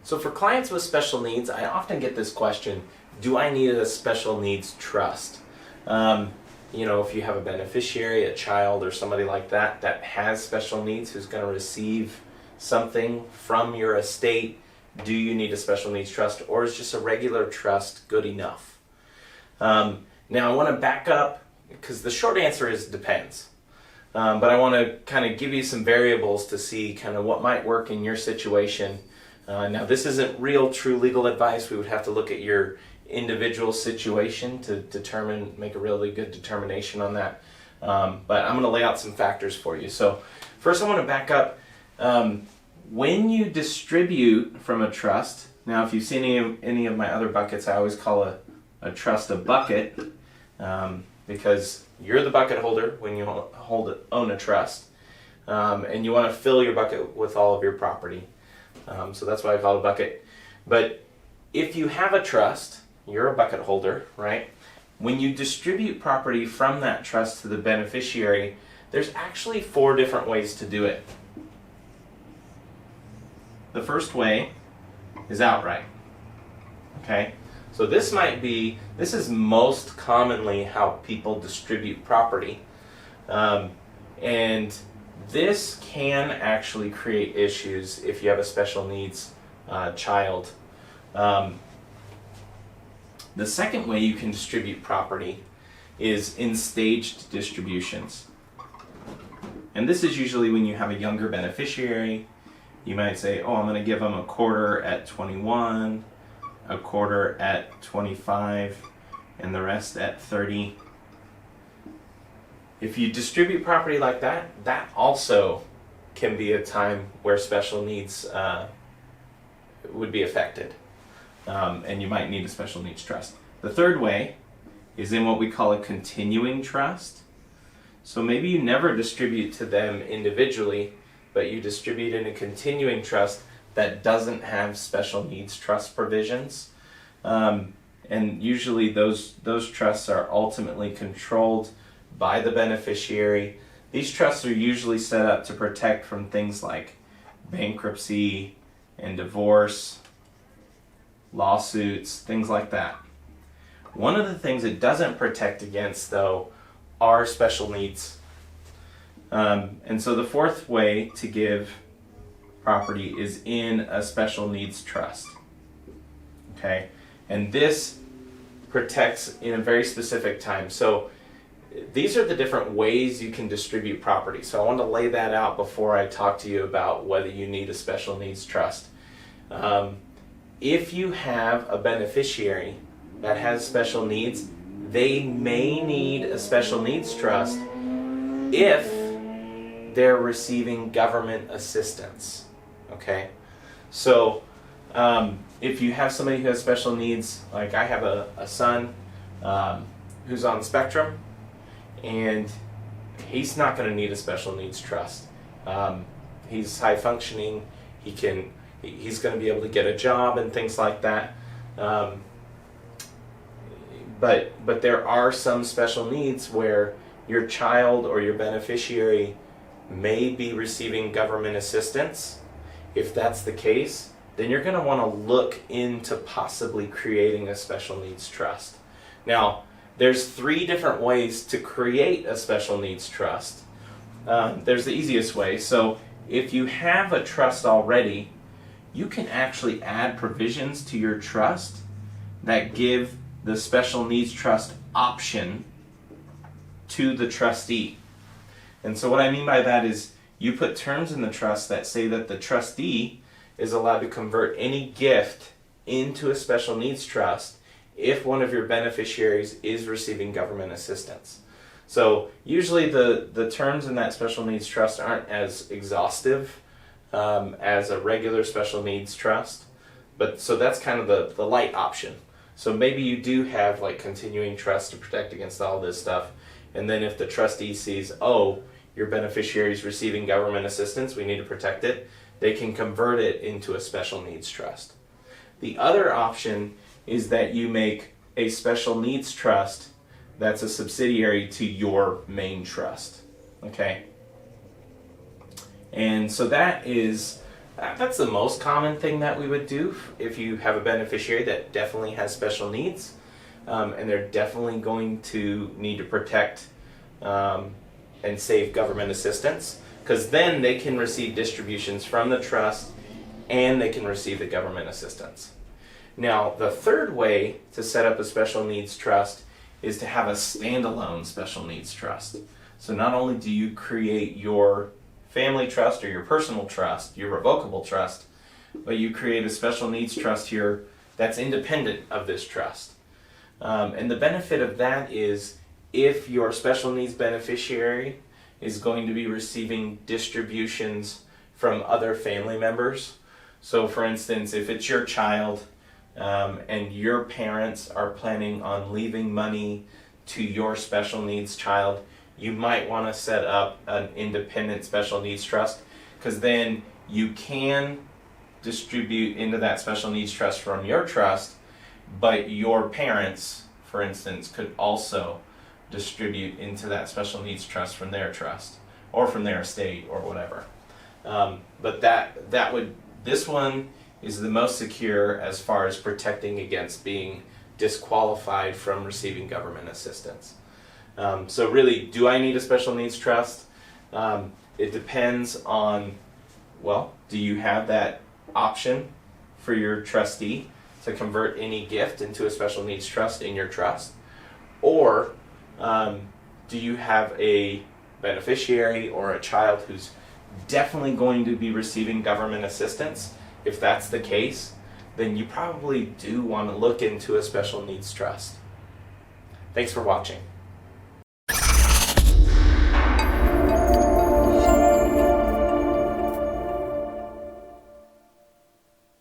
So for clients with special needs, I often get this question, do I need a special needs trust? If you have a beneficiary, a child, or somebody like that that has special needs who's going to receive something from your estate, do you need a special needs trust, or is just a regular trust good enough? Now I want to back up because the short answer is depends. But I want to kind of give you some variables to see kind of what might work in your situation. Now this isn't real true legal advice. We would have to look at your individual situation to make a really good determination on that. But I'm going to lay out some factors for you. So first I want to back up. When you distribute from a trust, now if you've seen any of my other buckets, I always call a trust a bucket because you're the bucket holder when you own a trust, and you want to fill your bucket with all of your property. So that's why I call it a bucket. But if you have a trust, you're a bucket holder, right? When you distribute property from that trust to the beneficiary, there's actually 4 different ways to do it. The first way is outright. Okay? So this is most commonly how people distribute property. And this can actually create issues if you have a special needs child. The second way you can distribute property is in staged distributions. And this is usually when you have a younger beneficiary. You might say, oh, I'm going to give them a quarter at 21, a quarter at 25, and the rest at 30. If you distribute property like that, that also can be a time where special needs would be affected. And you might need a special needs trust. The third way is in what we call a continuing trust. So maybe you never distribute to them individually, but you distribute in a continuing trust that doesn't have special needs trust provisions. And usually those trusts are ultimately controlled by the beneficiary. These trusts are usually set up to protect from things like bankruptcy and divorce, lawsuits, things like that. One of the things it doesn't protect against, though, are special needs. And so the fourth way to give property is in a special needs trust. Okay? And this protects in a very specific time. So these are the different ways you can distribute property. So I want to lay that out before I talk to you about whether you need a special needs trust. If you have a beneficiary that has special needs, they may need a special needs trust if they're receiving government assistance. Okay? So if you have somebody who has special needs, like I have a son who's on the spectrum, and he's not going to need a special needs trust. He's high functioning. He's going to be able to get a job and things like that. But there are some special needs where your child or your beneficiary may be receiving government assistance. If that's the case, then you're going to want to look into possibly creating a special needs trust. Now, there's 3 different ways to create a special needs trust. There's the easiest way. So if you have a trust already, you can actually add provisions to your trust that give the special needs trust option to the trustee. And so what I mean by that is you put terms in the trust that say that the trustee is allowed to convert any gift into a special needs trust if one of your beneficiaries is receiving government assistance. So usually the terms in that special needs trust aren't as exhaustive as a regular special needs trust, but so that's kind of the light option. So maybe you do have like continuing trust to protect against all this stuff, and then if the trustee sees, oh, your beneficiary is receiving government assistance, we need to protect it, they can convert it into a special needs trust. The other option is that you make a special needs trust that's a subsidiary to your main trust. Okay? And so that is That's the most common thing that we would do if you have a beneficiary that definitely has special needs, and they're definitely going to need to protect and save government assistance, because then they can receive distributions from the trust and they can receive the government assistance. Now, the third way to set up a special needs trust is to have a standalone special needs trust. So not only do you create your family trust or your personal trust, your revocable trust, but you create a special needs trust here that's independent of this trust. And the benefit of that is if your special needs beneficiary is going to be receiving distributions from other family members. So for instance, if it's your child and your parents are planning on leaving money to your special needs child, you might want to set up an independent special needs trust, because then you can distribute into that special needs trust from your trust, but your parents, for instance, could also distribute into that special needs trust from their trust or from their estate or whatever. But this one is the most secure as far as protecting against being disqualified from receiving government assistance. So really, do I need a special needs trust? It depends on, well, do you have that option for your trustee to convert any gift into a special needs trust in your trust? Or do you have a beneficiary or a child who's definitely going to be receiving government assistance? If that's the case, then you probably do want to look into a special needs trust. Thanks for watching.